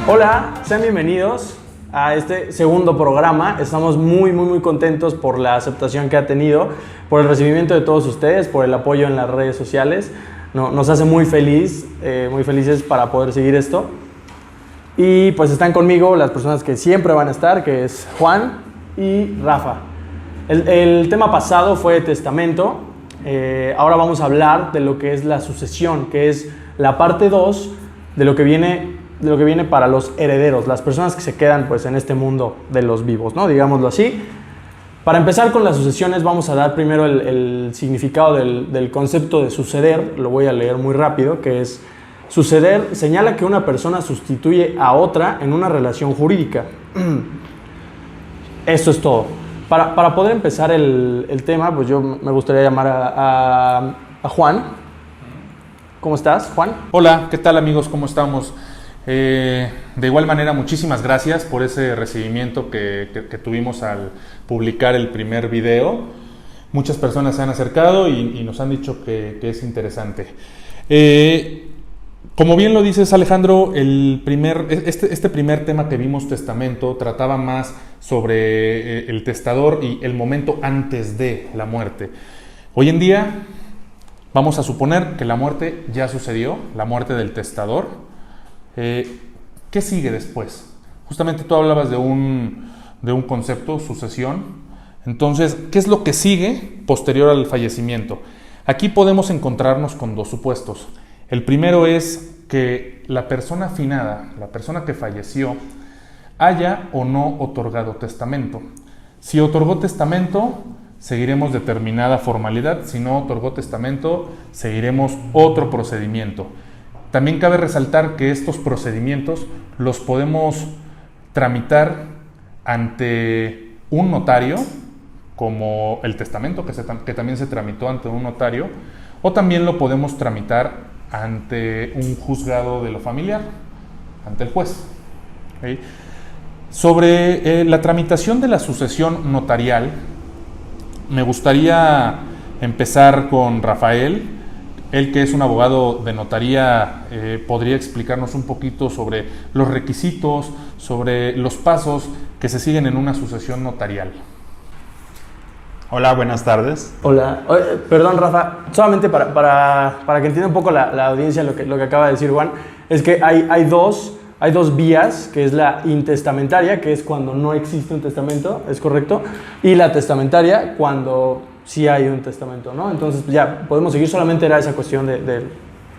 Hola, sean bienvenidos a este segundo programa. Estamos muy contentos por la aceptación que ha tenido, por el recibimiento de todos ustedes, por el apoyo en las redes sociales. Nos hace muy felices para poder seguir esto. Y pues están conmigo las personas que siempre van a estar, que es Juan y Rafa. El tema pasado fue testamento. Ahora vamos a hablar de lo que es la sucesión, que es la parte 2 de lo que viene para los herederos, las personas que se quedan pues en este mundo de los vivos, ¿no? Digámoslo así. Para empezar con las sucesiones vamos a dar primero el significado del concepto de suceder. Lo voy a leer muy rápido, que es: suceder señala que una persona sustituye a otra en una relación jurídica. Esto es todo. Para poder empezar el tema, pues yo me gustaría llamar a Juan. ¿Cómo estás, Juan? Hola, ¿qué tal, amigos? ¿Cómo estamos? De igual manera, muchísimas gracias por ese recibimiento que tuvimos al publicar el primer video. Muchas personas se han acercado y nos han dicho que es interesante. Como bien lo dices, Alejandro, este primer tema que vimos, testamento, trataba más sobre el testador y el momento antes de la muerte. Hoy en día vamos a suponer que la muerte ya sucedió, la muerte del testador. ¿Qué sigue después? Justamente tú hablabas de un concepto, sucesión. Entonces, ¿qué es lo que sigue posterior al fallecimiento? Aquí podemos encontrarnos con dos supuestos. El primero es que la persona finada, la persona que falleció, haya o no otorgado testamento. Si otorgó testamento, seguiremos determinada formalidad. Si no otorgó testamento, seguiremos otro procedimiento. También cabe resaltar que estos procedimientos los podemos tramitar ante un notario, como el testamento que también se tramitó ante un notario, o también lo podemos tramitar ante un juzgado de lo familiar, ante el juez. ¿Okay? Sobre la tramitación de la sucesión notarial, me gustaría empezar con Rafael. Él, que es un abogado de notaría, podría explicarnos un poquito sobre los requisitos, sobre los pasos que se siguen en una sucesión notarial. Hola, buenas tardes. Hola. Perdón, Rafa, solamente para que entienda un poco la audiencia lo que acaba de decir Juan, es que hay dos vías, que es la intestamentaria, que es cuando no existe un testamento, ¿es correcto? Y la testamentaria, cuando sí hay un testamento, ¿no? Entonces ya podemos seguir, solamente era esa cuestión de...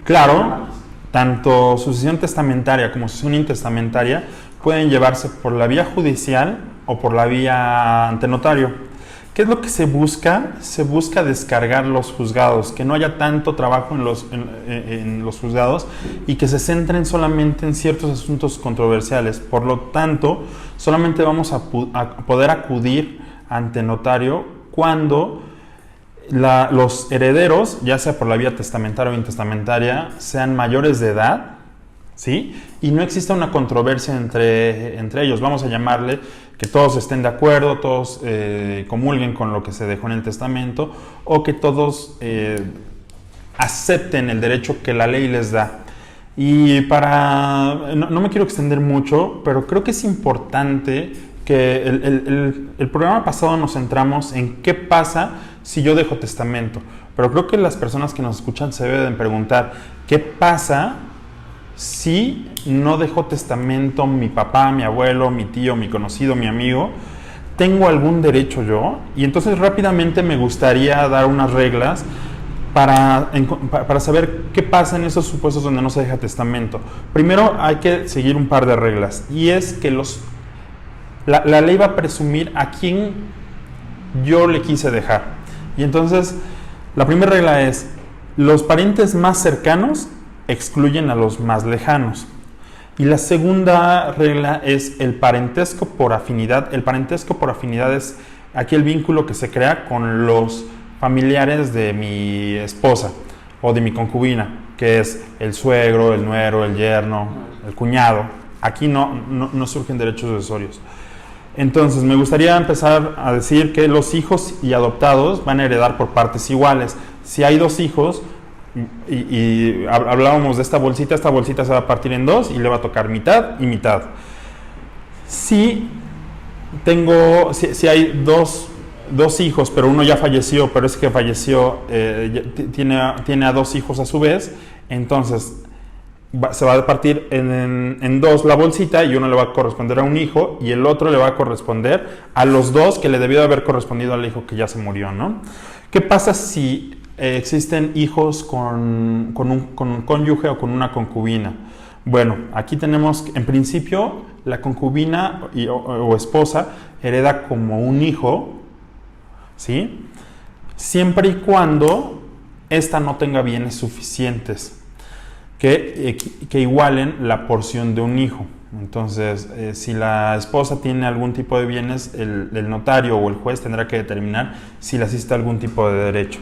Claro, tanto sucesión testamentaria como sucesión intestamentaria pueden llevarse por la vía judicial o por la vía ante notario. ¿Qué es lo que se busca? Se busca descargar los juzgados, que no haya tanto trabajo en los juzgados y que se centren solamente en ciertos asuntos controversiales. Por lo tanto, solamente vamos a poder acudir ante notario cuando los herederos, ya sea por la vía testamentaria o intestamentaria, sean mayores de edad, ¿sí? Y no exista una controversia entre ellos. Vamos a llamarle que todos estén de acuerdo, todos comulguen con lo que se dejó en el testamento, o que todos acepten el derecho que la ley les da. Y no me quiero extender mucho, pero creo que es importante que el programa pasado nos centramos en qué pasa si yo dejo testamento, pero creo que las personas que nos escuchan se deben preguntar: ¿qué pasa si no dejó testamento mi papá, mi abuelo, mi tío, mi conocido, mi amigo? ¿Tengo algún derecho yo? Y entonces rápidamente me gustaría dar unas reglas para saber qué pasa en esos supuestos donde no se deja testamento. Primero hay que seguir un par de reglas, y es que la ley va a presumir a quién yo le quise dejar. Y entonces, la primera regla es: los parientes más cercanos excluyen a los más lejanos. Y la segunda regla es el parentesco por afinidad. El parentesco por afinidad es aquí el vínculo que se crea con los familiares de mi esposa o de mi concubina, que es el suegro, el nuero, el yerno, el cuñado. Aquí no surgen derechos sucesorios. Entonces, me gustaría empezar a decir que los hijos y adoptados van a heredar por partes iguales. Si hay 2 hijos y hablábamos de esta bolsita se va a partir en 2 y le va a tocar mitad y mitad. Si hay dos hijos, pero uno ya falleció, pero ese que falleció tiene a 2 hijos a su vez, entonces se va a partir en 2 la bolsita y uno le va a corresponder a un hijo y el otro le va a corresponder a los 2 que le debió haber correspondido al hijo que ya se murió, ¿no? ¿Qué pasa si existen hijos con un cónyuge o con una concubina? Bueno, aquí tenemos, en principio, la concubina o esposa hereda como un hijo, ¿sí? Siempre y cuando ésta no tenga bienes suficientes que igualen la porción de un hijo. Entonces, si la esposa tiene algún tipo de bienes, el notario o el juez tendrá que determinar si le asiste algún tipo de derecho.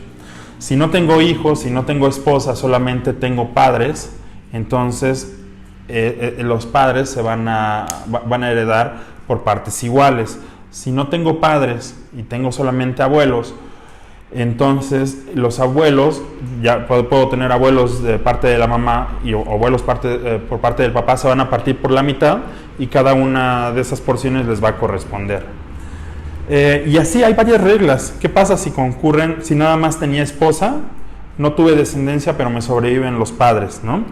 Si no tengo hijos, si no tengo esposa, solamente tengo padres, entonces los padres se van a heredar por partes iguales. Si no tengo padres y tengo solamente abuelos, entonces los abuelos, ya puedo tener abuelos de parte de la mamá y abuelos por parte del papá, se van a partir por la mitad y cada una de esas porciones les va a corresponder. Y así hay varias reglas. ¿Qué pasa si nada más tenía esposa, no tuve descendencia, pero me sobreviven los padres, ¿no?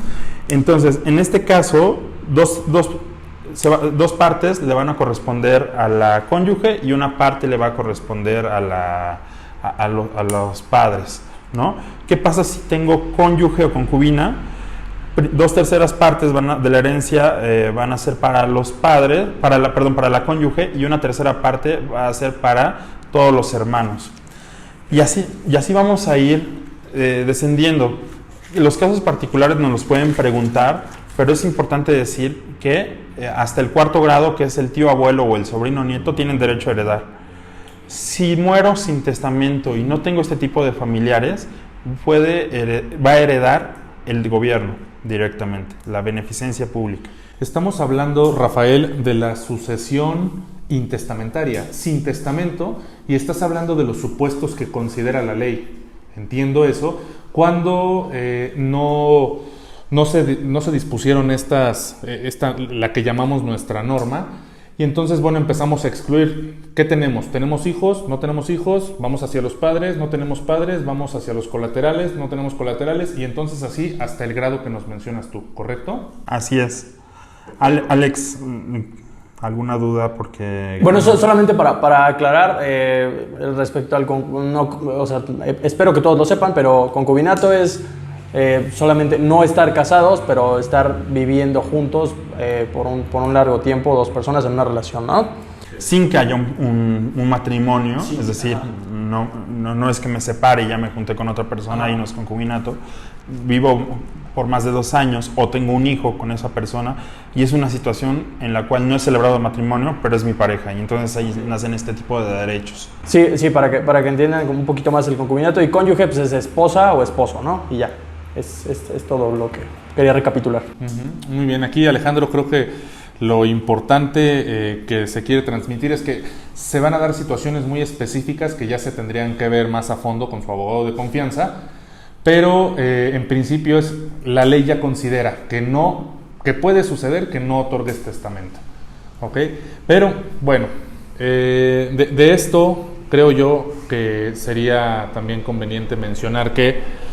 Entonces, en este caso, dos partes le van a corresponder a la cónyuge y una parte le va a corresponder a los padres, ¿no? ¿Qué pasa si tengo cónyuge o concubina? 2/3 partes de la herencia van a ser para los padres, para la cónyuge, y 1/3 parte va a ser para todos los hermanos. Y así vamos a ir descendiendo. Los casos particulares nos los pueden preguntar, pero es importante decir que hasta el 4º grado, que es el tío abuelo o el sobrino nieto, tienen derecho a heredar. Si muero sin testamento y no tengo este tipo de familiares, va a heredar el gobierno directamente, la beneficencia pública. Estamos hablando, Rafael, de la sucesión intestamentaria, sin testamento, y estás hablando de los supuestos que considera la ley. Entiendo eso. Cuando no se dispusieron la que llamamos nuestra norma, y entonces, bueno, empezamos a excluir. ¿Qué tenemos? ¿Tenemos hijos? ¿No tenemos hijos? Vamos hacia los padres. ¿No tenemos padres? Vamos hacia los colaterales. ¿No tenemos colaterales? Y entonces así hasta el grado que nos mencionas tú, ¿correcto? Así es. Alex, ¿alguna duda? Porque... Bueno, solamente para aclarar respecto al... espero que todos lo sepan, pero concubinato es solamente no estar casados, pero estar viviendo juntos por un largo tiempo, 2 personas en una relación, ¿no? Sin que haya un matrimonio, sí, es decir, no es que me separe y ya me junté con otra persona y no es concubinato. Vivo por más de 2 años o tengo un hijo con esa persona y es una situación en la cual no he celebrado el matrimonio, pero es mi pareja, y entonces ahí nacen este tipo de derechos. Sí, para que entiendan un poquito más el concubinato. Y cónyuge, pues es esposa o esposo, ¿no? Y ya, es todo lo que quería recapitular. Uh-huh. Muy bien, aquí Alejandro, creo que lo importante que se quiere transmitir es que se van a dar situaciones muy específicas que ya se tendrían que ver más a fondo con su abogado de confianza, pero en principio la ley ya considera que puede suceder que no otorgues testamento, ¿ok? Pero bueno, de esto creo yo que sería también conveniente mencionar que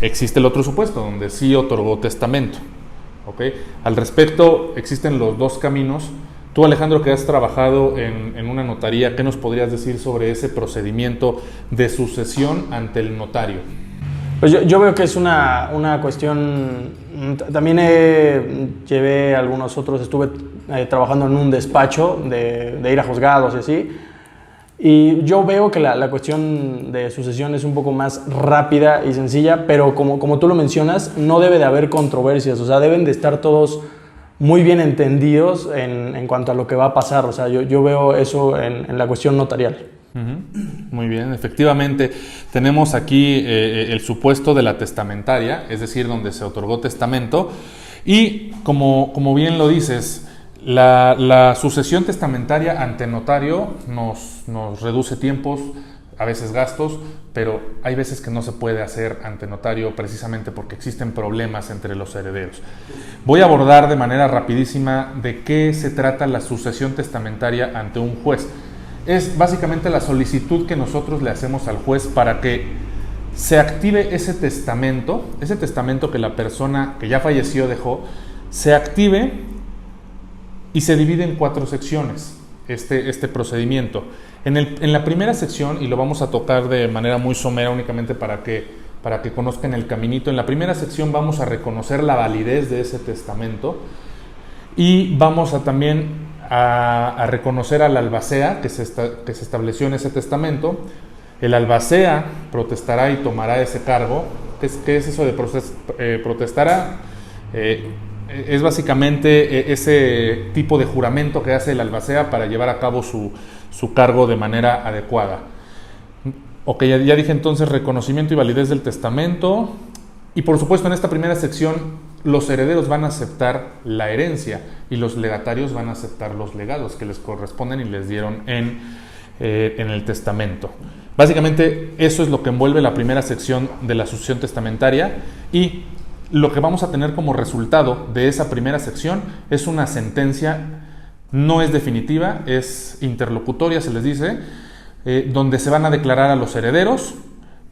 existe el otro supuesto donde sí otorgó testamento. ¿Okay? Al respecto, existen los 2 caminos. Tú, Alejandro, que has trabajado en una notaría, ¿qué nos podrías decir sobre ese procedimiento de sucesión ante el notario? Pues yo veo que es una cuestión. También llevé algunos otros, estuve trabajando en un despacho de ir a juzgados y así. Y yo veo que la cuestión de sucesión es un poco más rápida y sencilla, pero como tú lo mencionas, no debe de haber controversias. O sea, deben de estar todos muy bien entendidos en cuanto a lo que va a pasar. O sea, yo veo eso en la cuestión notarial. Uh-huh. Muy bien, efectivamente tenemos aquí el supuesto de la testamentaria, es decir, donde se otorgó testamento, y como bien lo dices, la sucesión testamentaria ante notario nos reduce tiempos, a veces gastos, pero hay veces que no se puede hacer ante notario precisamente porque existen problemas entre los herederos. Voy a abordar de manera rapidísima de qué se trata la sucesión testamentaria ante un juez. Es básicamente la solicitud que nosotros le hacemos al juez para que se active ese testamento que la persona que ya falleció dejó, se active y se divide en 4 secciones este procedimiento. En la primera sección, y lo vamos a tocar de manera muy somera únicamente para que conozcan el caminito, en la primera sección vamos a reconocer la validez de ese testamento y vamos a también a reconocer al albacea que se estableció en ese testamento. El albacea protestará y tomará ese cargo. ¿Qué es eso de protestará? Es básicamente ese tipo de juramento que hace el albacea para llevar a cabo su cargo de manera adecuada. Ok, ya dije entonces reconocimiento y validez del testamento. Y por supuesto en esta primera sección los herederos van a aceptar la herencia y los legatarios van a aceptar los legados que les corresponden y les dieron en el testamento. Básicamente eso es lo que envuelve la primera sección de la sucesión testamentaria, y lo que vamos a tener como resultado de esa primera sección es una sentencia, no es definitiva, es interlocutoria, se les dice, donde se van a declarar a los herederos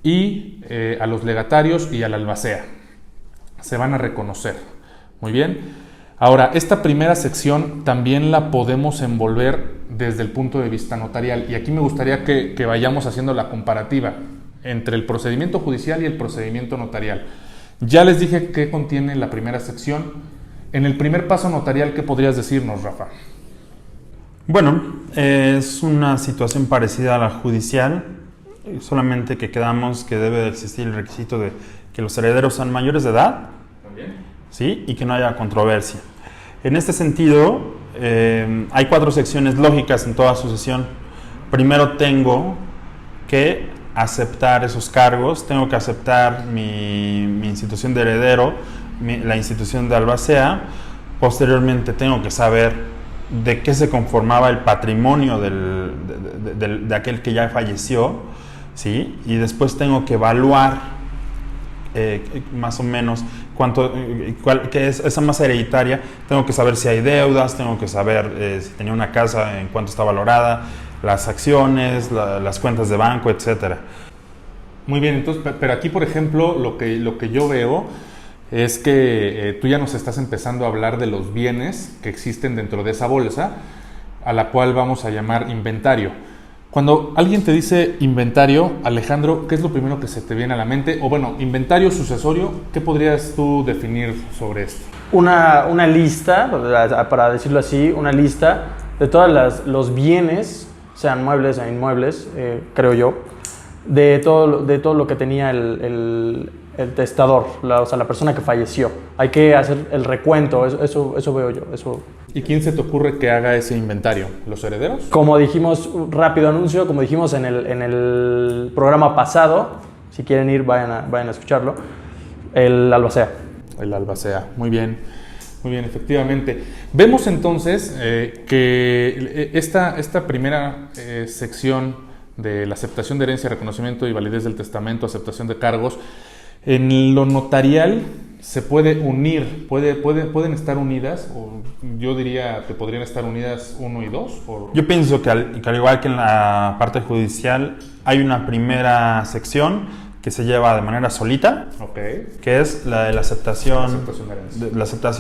y a los legatarios y al albacea. Se van a reconocer. Muy bien. Ahora, esta primera sección también la podemos envolver desde el punto de vista notarial, y aquí me gustaría que vayamos haciendo la comparativa entre el procedimiento judicial y el procedimiento notarial. Ya les dije qué contiene la primera sección. En el primer paso notarial, ¿qué podrías decirnos, Rafa? Bueno, es una situación parecida a la judicial, solamente que quedamos que debe de existir el requisito de que los herederos sean mayores de edad, ¿sí? Y que no haya controversia. En este sentido, hay 4 secciones lógicas en toda sucesión. Primero tengo que aceptar esos cargos, tengo que aceptar mi institución de heredero, la institución de albacea. Posteriormente tengo que saber de qué se conformaba el patrimonio de aquel que ya falleció, ¿sí? Y después tengo que evaluar más o menos qué es esa masa hereditaria. Tengo que saber si hay deudas, tengo que saber si tenía una casa, en cuánto está valorada, las acciones, las cuentas de banco, etcétera. Muy bien, entonces, pero aquí, por ejemplo, lo que yo veo es que tú ya nos estás empezando a hablar de los bienes que existen dentro de esa bolsa, a la cual vamos a llamar inventario. Cuando alguien te dice inventario, Alejandro, ¿qué es lo primero que se te viene a la mente? O bueno, inventario sucesorio, ¿qué podrías tú definir sobre esto? Una lista, para decirlo así, una lista de todos los bienes, sean muebles, sean inmuebles, creo yo, de todo lo que tenía el testador, o sea, la persona que falleció. Hay que hacer el recuento, eso veo yo. Eso. ¿Y quién se te ocurre que haga ese inventario? ¿Los herederos? Como dijimos, rápido anuncio, como dijimos en el programa pasado, si quieren ir, vayan a escucharlo, el albacea. El albacea, muy bien, efectivamente. Vemos entonces que esta primera sección de la aceptación de herencia, reconocimiento y validez del testamento, aceptación de cargos, en lo notarial se puede unir, pueden estar unidas, o yo diría que podrían estar unidas 1 y 2. Yo pienso que al igual que en la parte judicial, hay una primera sección que se lleva de manera solita, que es la de la aceptación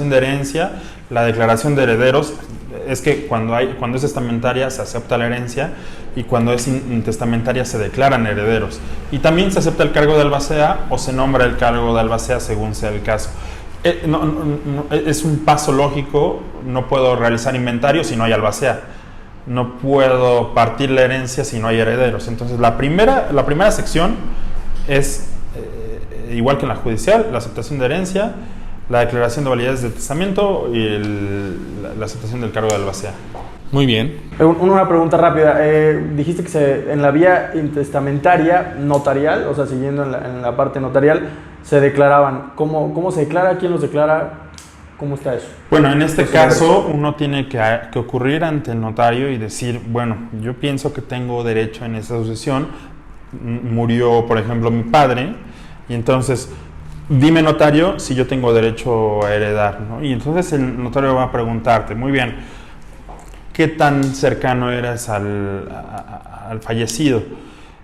de herencia, la declaración de herederos. Es que cuando es testamentaria se acepta la herencia, y cuando es intestamentaria se declaran herederos. Y también se acepta el cargo de albacea o se nombra el cargo de albacea según sea el caso. Es un paso lógico. No puedo realizar inventario si no hay albacea. No puedo partir la herencia si no hay herederos. Entonces la primera sección es igual que en la judicial: la aceptación de herencia, la declaración de validez del testamento y la aceptación del cargo de albacea. Muy bien. Una pregunta rápida. Dijiste que en la vía intestamentaria notarial, o sea, siguiendo en la parte notarial, se declaraban. ¿Cómo se declara? ¿Quién los declara? ¿Cómo está eso? Bueno, en este caso uno tiene que ocurrir ante el notario y decir, bueno, yo pienso que tengo derecho en esa sucesión murió, por ejemplo, mi padre, y entonces, dime notario si yo tengo derecho a heredar, ¿no? Y entonces el notario va a preguntarte, muy bien, ¿qué tan cercano eres al fallecido?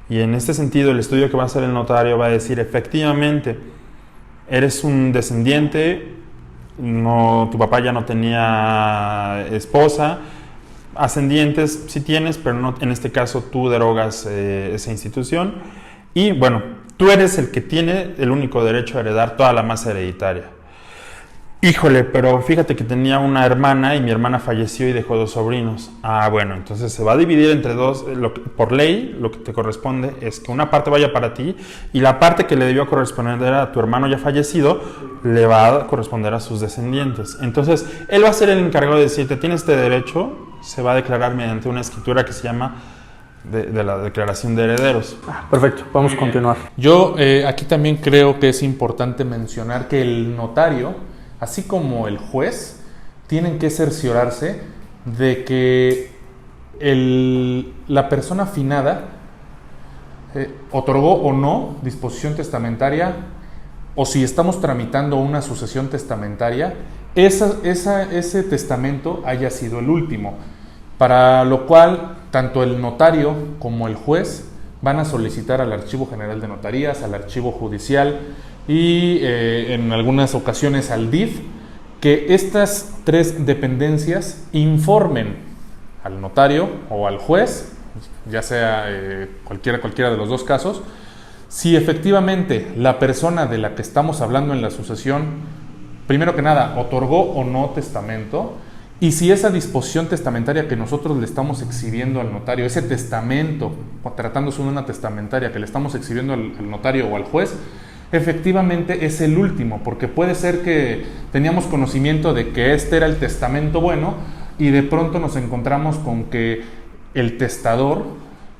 Y en este sentido, el estudio que va a hacer el notario va a decir, efectivamente, eres un descendiente, no, tu papá ya no tenía esposa, ascendientes sí tienes, pero no, en este caso tú derogas esa institución, y bueno, tú eres el que tiene el único derecho a heredar toda la masa hereditaria. Híjole, pero fíjate que tenía una hermana y mi hermana falleció y dejó 2 sobrinos. Ah, bueno, entonces se va a dividir entre 2. Por ley, lo que te corresponde es que una parte vaya para ti y la parte que le debió corresponder a tu hermano ya fallecido le va a corresponder a sus descendientes. Entonces, él va a ser el encargado de decirte, tienes este derecho, se va a declarar mediante una escritura que se llama de la declaración de herederos. Perfecto, vamos a continuar. Yo aquí también creo que es importante mencionar que el notario, así como el juez, tienen que cerciorarse de que la persona finada otorgó o no disposición testamentaria, o si estamos tramitando una sucesión testamentaria, ese testamento haya sido el último, para lo cual tanto el notario como el juez van a solicitar al Archivo General de Notarías, al Archivo Judicial y en algunas ocasiones al DIF, que estas 3 dependencias informen al notario o al juez, ya sea cualquiera de los 2 casos, si efectivamente la persona de la que estamos hablando en la sucesión, primero que nada, otorgó o no testamento, y si esa disposición testamentaria que nosotros le estamos exhibiendo al notario, ese testamento, tratándose de una testamentaria que le estamos exhibiendo al notario o al juez, efectivamente es el último, porque puede ser que teníamos conocimiento de que este era el testamento bueno y de pronto nos encontramos con que el testador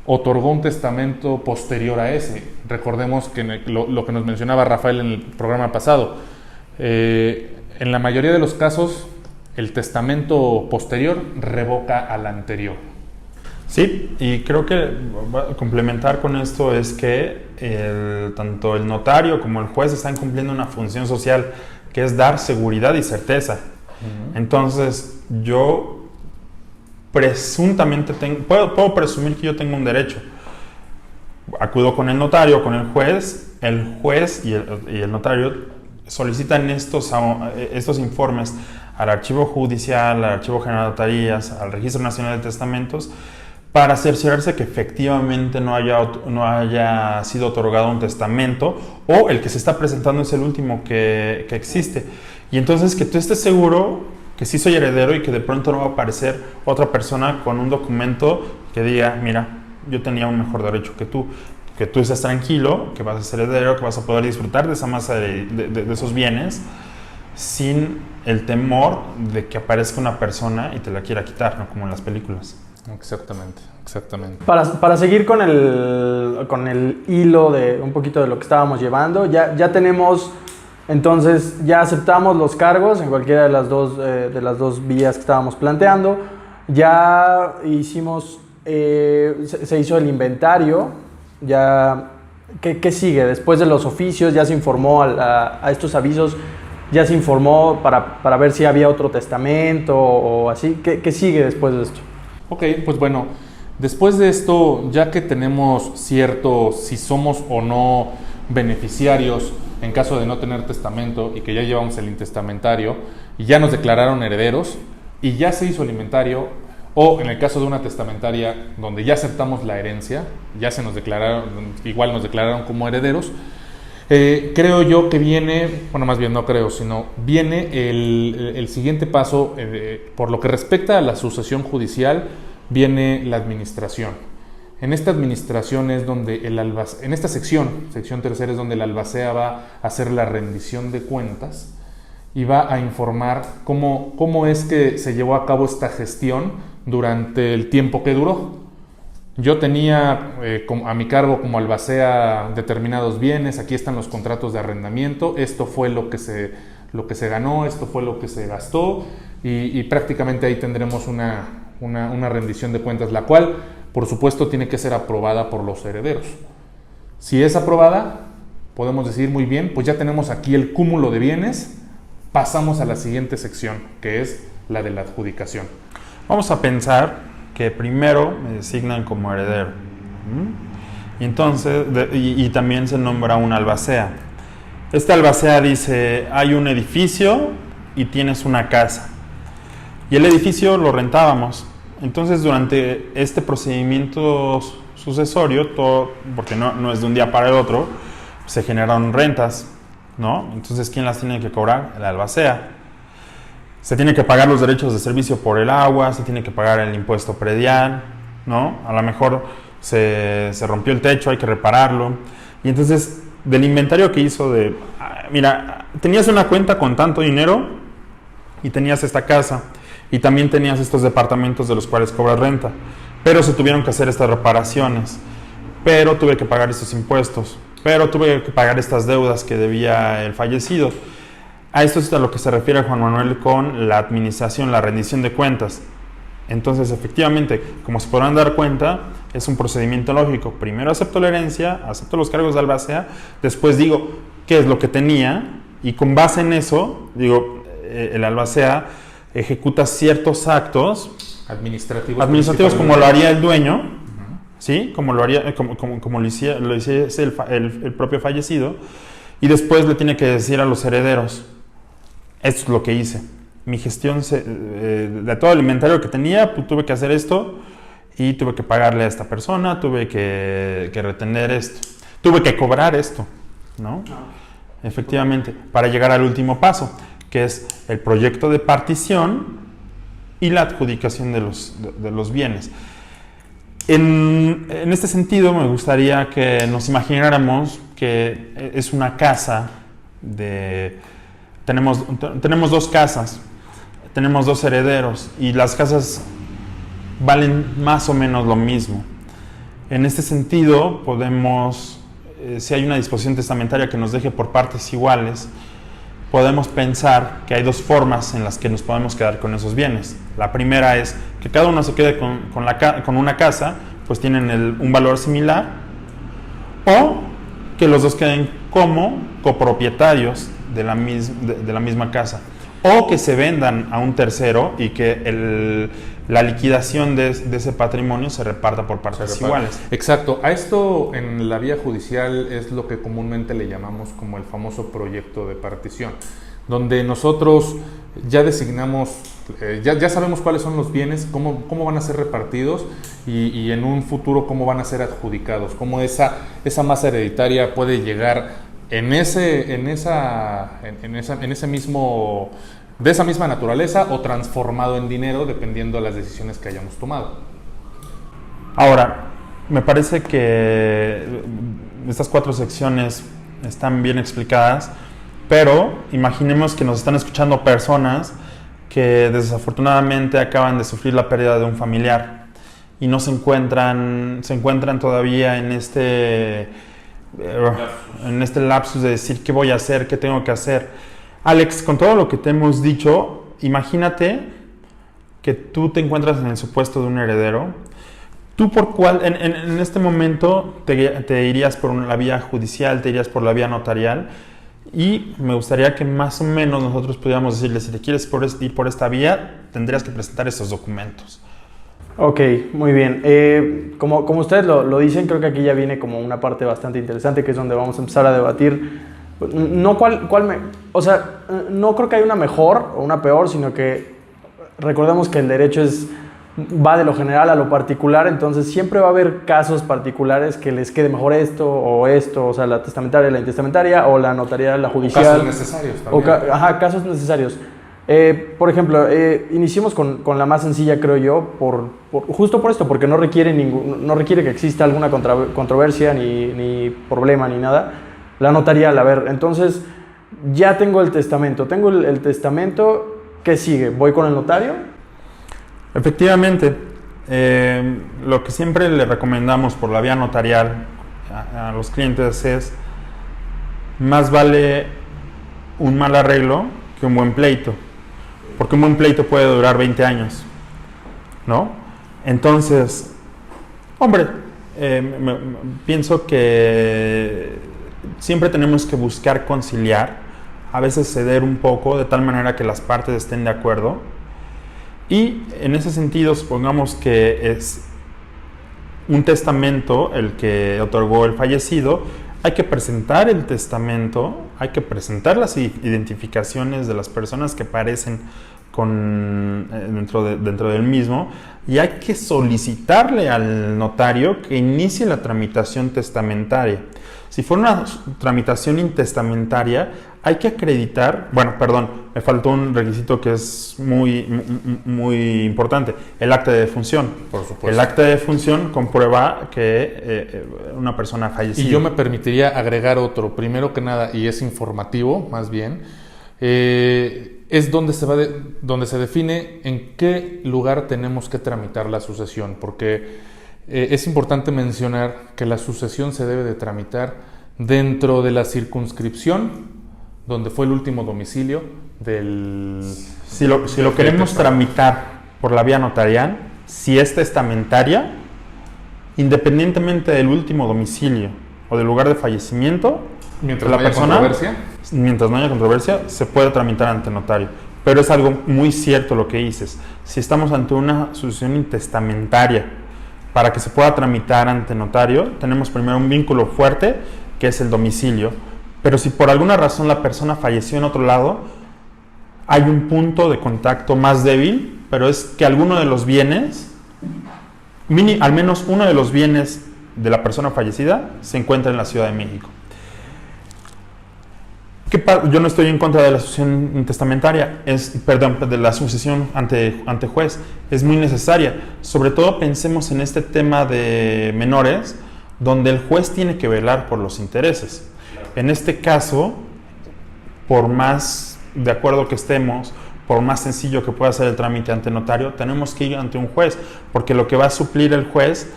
otorgó un testamento posterior a ese. Recordemos que lo que nos mencionaba Rafael en el programa pasado, en la mayoría de los casos el testamento posterior revoca al anterior. Sí, y creo que complementar con esto es que tanto el notario como el juez están cumpliendo una función social que es dar seguridad y certeza. Entonces, yo presuntamente puedo presumir que yo tengo un derecho. Acudo con el notario, con el juez y el notario solicitan estos informes al Archivo Judicial, al Archivo General de Notarías, al Registro Nacional de Testamentos, para cerciorarse que efectivamente no haya sido otorgado un testamento, o el que se está presentando es el último que existe. Y entonces que tú estés seguro que sí soy heredero y que de pronto no va a aparecer otra persona con un documento que diga, mira, yo tenía un mejor derecho que tú estés tranquilo, que vas a ser heredero, que vas a poder disfrutar de esa masa de esos bienes sin el temor de que aparezca una persona y te la quiera quitar, ¿no? Como en las películas. Exactamente. Para seguir con el hilo de un poquito de lo que estábamos llevando, ya tenemos, entonces ya aceptamos los cargos en cualquiera de las dos vías que estábamos planteando, ya hicimos, se hizo el inventario, ya, ¿qué sigue? Después de los oficios ya se informó a estos avisos, ya se informó para ver si había otro testamento o así, ¿qué sigue después de esto? Ok, pues bueno, después de esto, ya que tenemos si somos o no beneficiarios en caso de no tener testamento y que ya llevamos el intestamentario y ya nos declararon herederos y ya se hizo el inventario, o en el caso de una testamentaria donde ya aceptamos la herencia, ya igual nos declararon como herederos, creo yo que viene, bueno, más bien no creo, sino viene el siguiente paso. Por lo que respecta a la sucesión judicial, viene la administración. En esta administración es donde en esta sección tercera, es donde el albacea va a hacer la rendición de cuentas y va a informar cómo es que se llevó a cabo esta gestión durante el tiempo que duró. Yo tenía a mi cargo como albacea determinados bienes, aquí están los contratos de arrendamiento, esto fue lo que se ganó, esto fue lo que se gastó, y prácticamente ahí tendremos una rendición de cuentas, la cual por supuesto tiene que ser aprobada por los herederos. Si es aprobada, podemos decir muy bien, pues ya tenemos aquí el cúmulo de bienes, pasamos a la siguiente sección, que es la de la adjudicación. Vamos a pensar que primero me designan como heredero. Y entonces, y también se nombra un albacea. Este albacea dice, hay un edificio y tienes una casa. Y el edificio lo rentábamos. Entonces, durante este procedimiento sucesorio, todo, porque no es de un día para el otro, se generaron rentas, ¿no? Entonces, ¿quién las tiene que cobrar? El albacea. Se tiene que pagar los derechos de servicio por el agua, se tiene que pagar el impuesto predial, ¿no? A lo mejor se rompió el techo, hay que repararlo. Y entonces, del inventario que hizo mira, tenías una cuenta con tanto dinero y tenías esta casa y también tenías estos departamentos de los cuales cobras renta, pero se tuvieron que hacer estas reparaciones, pero tuve que pagar estos impuestos, pero tuve que pagar estas deudas que debía el fallecido. A esto es a lo que se refiere Juan Manuel con la administración, la rendición de cuentas. Entonces, efectivamente, como se podrán dar cuenta, es un procedimiento lógico. Primero acepto la herencia, acepto los cargos de albacea, después digo qué es lo que tenía y con base en eso, digo, el albacea ejecuta ciertos actos administrativos como lo haría el dueño, ¿sí? Como lo haría, como lo hiciese el propio fallecido, y después le tiene que decir a los herederos, esto es lo que hice. Mi gestión de todo el inventario que tenía, pues, tuve que hacer esto y tuve que pagarle a esta persona, tuve que retener esto, tuve que cobrar esto, ¿no? Efectivamente, para llegar al último paso, que es el proyecto de partición y la adjudicación de los bienes. En este sentido, me gustaría que nos imagináramos que es una casa tenemos dos casas, tenemos dos herederos y las casas valen más o menos lo mismo. En este sentido, si hay una disposición testamentaria que nos deje por partes iguales, podemos pensar que hay dos formas en las que nos podemos quedar con esos bienes. La primera es que cada uno se quede con una casa, pues tienen un valor similar, o que los dos queden como copropietarios de la misma casa, o que se vendan a un tercero y que la liquidación de ese patrimonio se reparta por partes iguales. Exacto. A esto en la vía judicial es lo que comúnmente le llamamos como el famoso proyecto de partición, donde nosotros ya designamos, ya sabemos cuáles son los bienes, cómo van a ser repartidos y en un futuro cómo van a ser adjudicados, cómo esa masa hereditaria puede llegar de esa misma naturaleza o transformado en dinero dependiendo de las decisiones que hayamos tomado. Ahora, me parece que estas 4 secciones están bien explicadas, pero imaginemos que nos están escuchando personas que desafortunadamente acaban de sufrir la pérdida de un familiar y no se encuentran todavía en este lapsus de decir qué voy a hacer, qué tengo que hacer. Alex, con todo lo que te hemos dicho, imagínate que tú te encuentras en el supuesto de un heredero. ¿Tú por cuál, en este momento, te irías por la vía judicial, te irías por la vía notarial? Y me gustaría que más o menos nosotros pudiéramos decirle, si te quieres ir por esta vía, tendrías que presentar estos documentos. Ok, muy bien. Como ustedes lo dicen, creo que aquí ya viene como una parte bastante interesante, que es donde vamos a empezar a debatir. No no creo que haya una mejor o una peor, sino que recordemos que el derecho va de lo general a lo particular, entonces siempre va a haber casos particulares que les quede mejor esto, o sea, la testamentaria, la intestamentaria, o la notarial, la judicial. Casos necesarios también. Casos necesarios. Por ejemplo, iniciemos con la más sencilla, creo yo, justo por esto, porque no requiere que exista alguna controversia, ni problema, ni nada. La notarial, a ver, entonces ya tengo el testamento. ¿Qué sigue? ¿Voy con el notario? Efectivamente, lo que siempre le recomendamos por la vía notarial a los clientes es: más vale un mal arreglo que un buen pleito, porque un buen pleito puede durar 20 años, ¿no? Entonces, hombre, Pienso que siempre tenemos que buscar conciliar, a veces ceder un poco de tal manera que las partes estén de acuerdo. Y en ese sentido, supongamos que es un testamento el que otorgó el fallecido, hay que presentar el testamento, hay que presentar las identificaciones de las personas que aparecen dentro del mismo, y hay que solicitarle al notario que inicie la tramitación testamentaria. Si fuera una tramitación intestamentaria, hay que acreditar, me faltó un requisito que es muy importante, el acta de defunción. Por supuesto. El acta de defunción comprueba que una persona falleció. Y yo me permitiría agregar otro, primero que nada, y es informativo más bien, es donde se define en qué lugar tenemos que tramitar la sucesión, porque es importante mencionar que la sucesión se debe de tramitar dentro de la circunscripción donde fue el último domicilio del... Si lo queremos tramitar por la vía notarial, si es testamentaria, independientemente del último domicilio o del lugar de fallecimiento, mientras la no haya persona, controversia, mientras no haya controversia, se puede tramitar ante notario. Pero es algo muy cierto lo que dices. Si estamos ante una sucesión intestamentaria, para que se pueda tramitar ante notario, tenemos primero un vínculo fuerte, que es el domicilio. Pero si por alguna razón la persona falleció en otro lado, hay un punto de contacto más débil, pero es que alguno de los bienes, al menos uno de los bienes de la persona fallecida, se encuentra en la Ciudad de México. Yo no estoy en contra de la sucesión intestamentaria, de la sucesión ante juez, es muy necesaria. Sobre todo pensemos en este tema de menores, donde el juez tiene que velar por los intereses. En este caso, por más de acuerdo que estemos, por más sencillo que pueda ser el trámite ante notario, tenemos que ir ante un juez, porque lo que va a suplir el juez,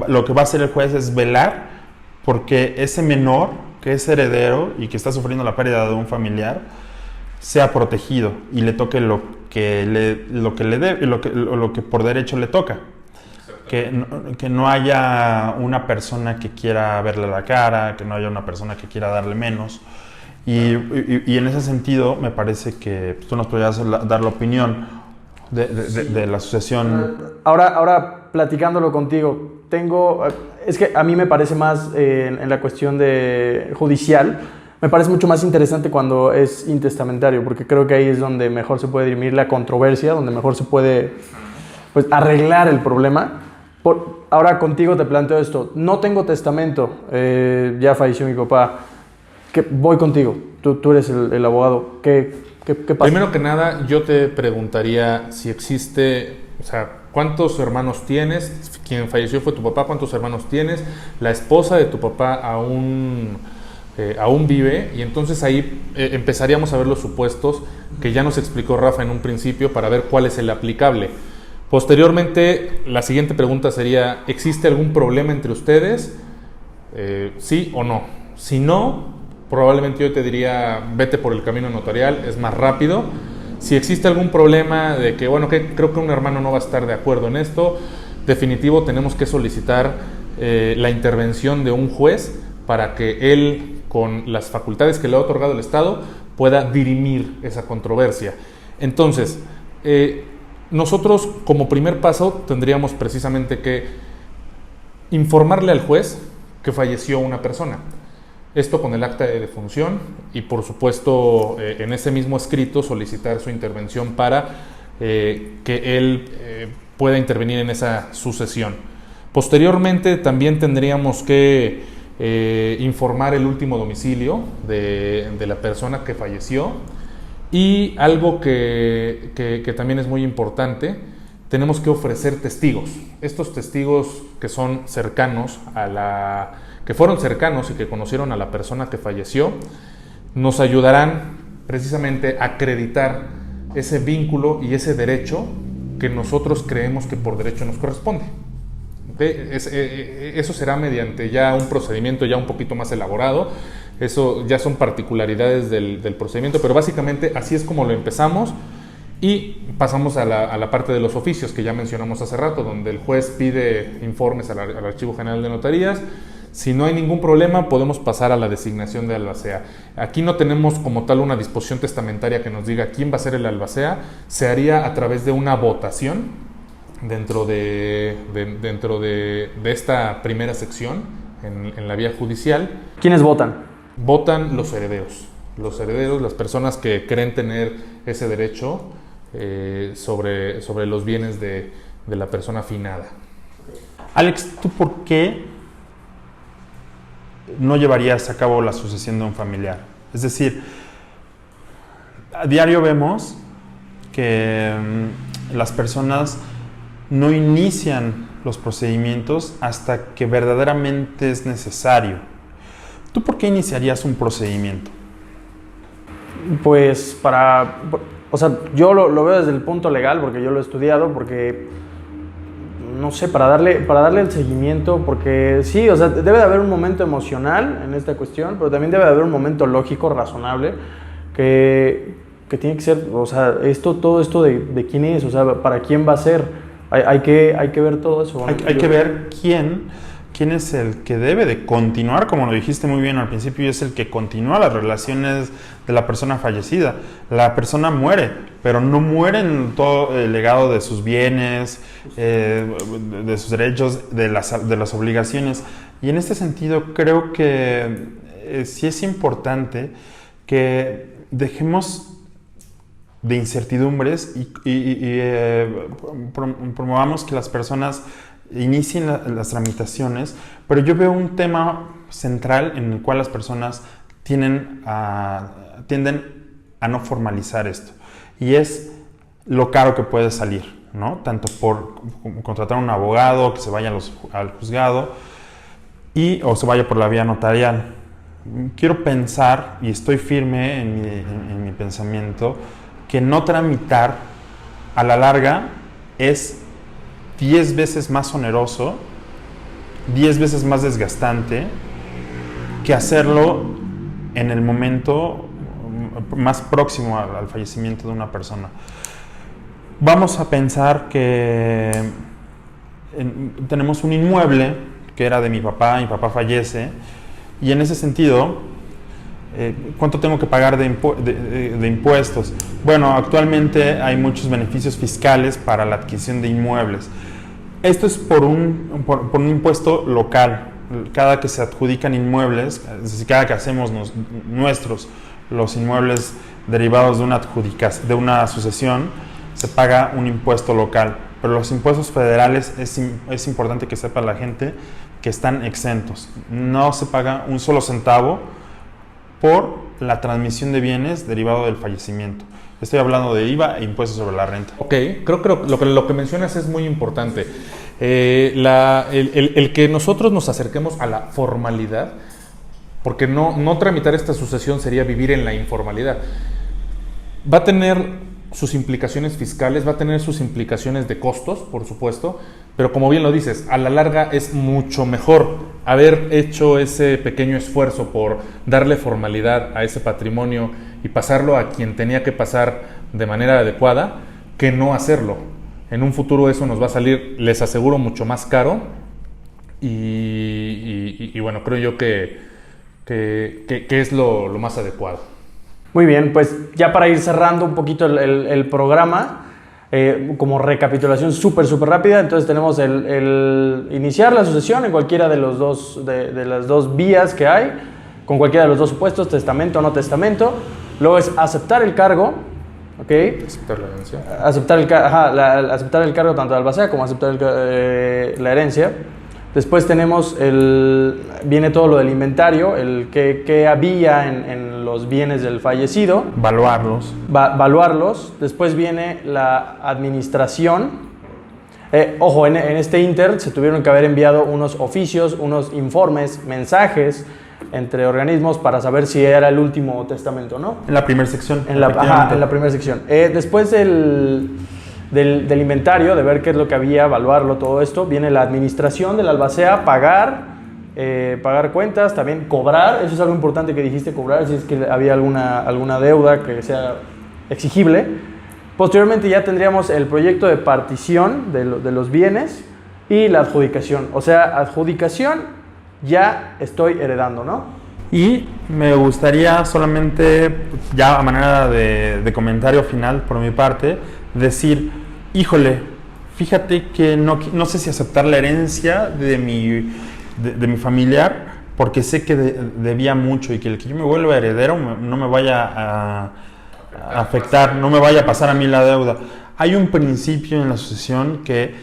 lo que va a hacer el juez es velar porque ese menor, que es heredero y que está sufriendo la pérdida de un familiar, sea protegido y le toque lo que por derecho le toca. Que no haya una persona que quiera verle la cara, que no haya una persona que quiera darle menos. Y en ese sentido, me parece que tú nos podrías dar la opinión de la sucesión. Ahora platicándolo contigo, es que a mí me parece más en la cuestión de judicial, me parece mucho más interesante cuando es intestamentario, porque creo que ahí es donde mejor se puede dirimir la controversia, donde mejor se puede arreglar el problema. Ahora contigo te planteo esto, no tengo testamento, ya falleció mi papá, voy contigo, tú eres el abogado, ¿qué pasa? Primero que nada, yo te preguntaría si existe, ¿cuántos hermanos tienes? Quien falleció fue tu papá, ¿cuántos hermanos tienes? La esposa de tu papá aún vive, y entonces ahí empezaríamos a ver los supuestos que ya nos explicó Rafa en un principio para ver cuál es el aplicable. Posteriormente, la siguiente pregunta sería, ¿existe algún problema entre ustedes? ¿Sí o no? Si no, probablemente yo te diría, vete por el camino notarial, es más rápido. Si existe algún problema de que, creo que un hermano no va a estar de acuerdo en esto, definitivo tenemos que solicitar la intervención de un juez para que él, con las facultades que le ha otorgado el Estado, pueda dirimir esa controversia. Entonces, nosotros como primer paso tendríamos precisamente que informarle al juez que falleció una persona. Esto con el acta de defunción y por supuesto en ese mismo escrito solicitar su intervención para que él pueda intervenir en esa sucesión. Posteriormente también tendríamos que informar el último domicilio de la persona que falleció. Y algo que también es muy importante, tenemos que ofrecer testigos. Estos testigos que son cercanos que fueron cercanos y que conocieron a la persona que falleció, nos ayudarán precisamente a acreditar ese vínculo y ese derecho que nosotros creemos que por derecho nos corresponde. Eso será mediante ya un procedimiento ya un poquito más elaborado. Eso ya son particularidades del procedimiento, pero básicamente así es como lo empezamos Y pasamos a la parte de los oficios que ya mencionamos hace rato, donde el juez pide informes al Archivo General de Notarías. Si no hay ningún problema, podemos pasar a la designación de albacea. Aquí no tenemos como tal una disposición testamentaria que nos diga quién va a ser el albacea. Se haría a través de una votación dentro de esta primera sección en la vía judicial. ¿Quiénes votan? Votan los herederos. Los herederos, las personas que creen tener ese derecho sobre los bienes de la persona finada. Alex, ¿tú por qué no llevarías a cabo la sucesión de un familiar? Es decir, a diario vemos que las personas no inician los procedimientos hasta que verdaderamente es necesario. ¿Tú por qué iniciarías un procedimiento? Pues o sea, yo lo veo desde el punto legal, porque yo lo he estudiado, porque, no sé, para darle el seguimiento, porque sí, o sea, debe de haber un momento emocional en esta cuestión, pero también debe de haber un momento lógico, razonable, que tiene que ser, o sea, todo esto de quién es, o sea, para quién va a ser, hay que ver todo eso. Bueno, hay que ver quién es el que debe de continuar, como lo dijiste muy bien al principio, y es el que continúa las relaciones de la persona fallecida. La persona muere, pero no muere en todo el legado de sus bienes, de sus derechos, de las obligaciones. Y en este sentido creo que sí es importante que dejemos de incertidumbres y promovamos que las personas inicien las tramitaciones, pero yo veo un tema central en el cual las personas tienden a no formalizar esto, y es lo caro que puede salir, ¿no? Tanto por contratar a un abogado, que se vaya al juzgado, o se vaya por la vía notarial. Quiero pensar, y estoy firme en mi pensamiento, que no tramitar a la larga es 10 veces más oneroso, 10 veces más desgastante que hacerlo en el momento más próximo al fallecimiento de una persona. Vamos a pensar que tenemos un inmueble que era de mi papá fallece, y en ese sentido, ¿cuánto tengo que pagar de impuestos? Bueno, actualmente hay muchos beneficios fiscales para la adquisición de inmuebles. Esto es por un impuesto local. Cada que se adjudican inmuebles, es decir, cada que hacemos los inmuebles derivados de una sucesión, se paga un impuesto local. Pero los impuestos federales es importante que sepa la gente que están exentos. No se paga un solo centavo por la transmisión de bienes derivado del fallecimiento. Estoy hablando de IVA e impuestos sobre la renta. Ok, creo que lo que mencionas es muy importante. El que nosotros nos acerquemos a la formalidad, porque no tramitar esta sucesión sería vivir en la informalidad. Va a tener sus implicaciones fiscales, va a tener sus implicaciones de costos, por supuesto, pero como bien lo dices, a la larga es mucho mejor haber hecho ese pequeño esfuerzo por darle formalidad a ese patrimonio y pasarlo a quien tenía que pasar de manera adecuada, que no hacerlo. En un futuro eso nos va a salir, les aseguro, mucho más caro, y bueno, creo yo que es lo más adecuado. Muy bien, pues ya para ir cerrando un poquito el programa, como recapitulación súper rápida, entonces tenemos el iniciar la sucesión en cualquiera de las dos vías que hay, con cualquiera de los dos supuestos, testamento o no testamento. Luego es aceptar el cargo, ¿ok? Aceptar la herencia. Aceptar el cargo tanto de albacea como aceptar la herencia. Después tenemos viene todo lo del inventario, el que había en los bienes del fallecido. Valuarlos. Después viene la administración. Ojo, en este inter se tuvieron que haber enviado unos oficios, unos informes, mensajes entre organismos para saber si era el último testamento, ¿no? En la primera sección. En la primera sección. Después del inventario, de ver qué es lo que había, evaluarlo, todo esto, viene la administración del albacea, pagar cuentas, también cobrar. Eso es algo importante que dijiste, cobrar, si es que había alguna deuda que sea exigible. Posteriormente ya tendríamos el proyecto de partición de los bienes y la adjudicación. O sea, adjudicación ya estoy heredando, ¿no? Y me gustaría solamente, ya a manera de comentario final por mi parte, decir, híjole, fíjate que no sé si aceptar la herencia de mi familiar, porque sé que debía mucho y que el que yo me vuelva heredero no me vaya a afectar, no me vaya a pasar a mí la deuda. Hay un principio en la sucesión que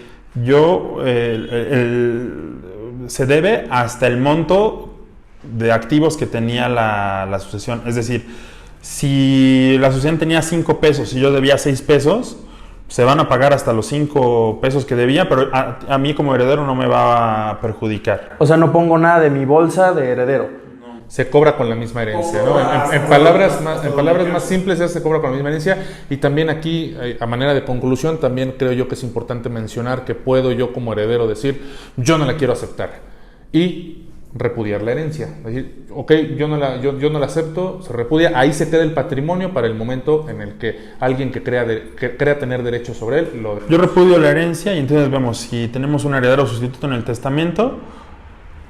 se debe hasta el monto de activos que tenía la sucesión. Es decir, si la sucesión tenía 5 pesos y yo debía 6 pesos, se van a pagar hasta los 5 pesos que debía, pero a mí como heredero no me va a perjudicar. O sea, no pongo nada de mi bolsa de heredero. Se cobra con la misma herencia, ¿no? En palabras más simples, ya se cobra con la misma herencia. Y también aquí, a manera de conclusión, también creo yo que es importante mencionar que puedo yo como heredero decir, yo no la quiero aceptar y repudiar la herencia. Es decir, ok, yo no la acepto, se repudia, ahí se queda el patrimonio para el momento en el que alguien que crea tener derecho sobre él lo... Yo repudio la herencia y entonces vemos si tenemos un heredero sustituto en el testamento,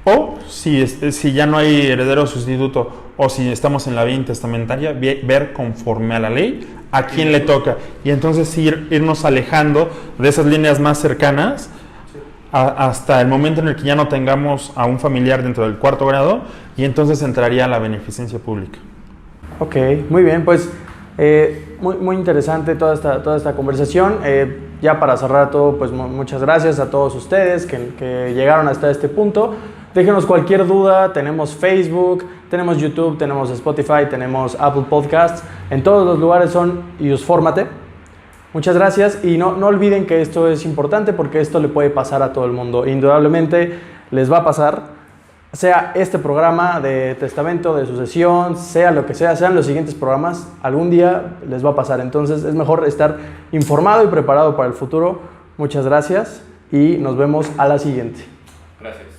o si ya no hay heredero sustituto, o si estamos en la vía intestamentaria, ver conforme a la ley a quién le toca. Y entonces irnos alejando de esas líneas más cercanas hasta el momento en el que ya no tengamos a un familiar dentro del 4º grado, y entonces entraría la beneficencia pública. Ok, muy bien, pues muy interesante toda esta conversación. Ya para cerrar todo, pues muchas gracias a todos ustedes que llegaron hasta este punto. Déjenos cualquier duda, tenemos Facebook, tenemos YouTube, tenemos Spotify, tenemos Apple Podcasts. En todos los lugares son Iusfórmate. Muchas gracias y no olviden que esto es importante porque esto le puede pasar a todo el mundo. Indudablemente les va a pasar, sea este programa de testamento, de sucesión, sea lo que sea, sean los siguientes programas, algún día les va a pasar. Entonces es mejor estar informado y preparado para el futuro. Muchas gracias y nos vemos a la siguiente. Gracias.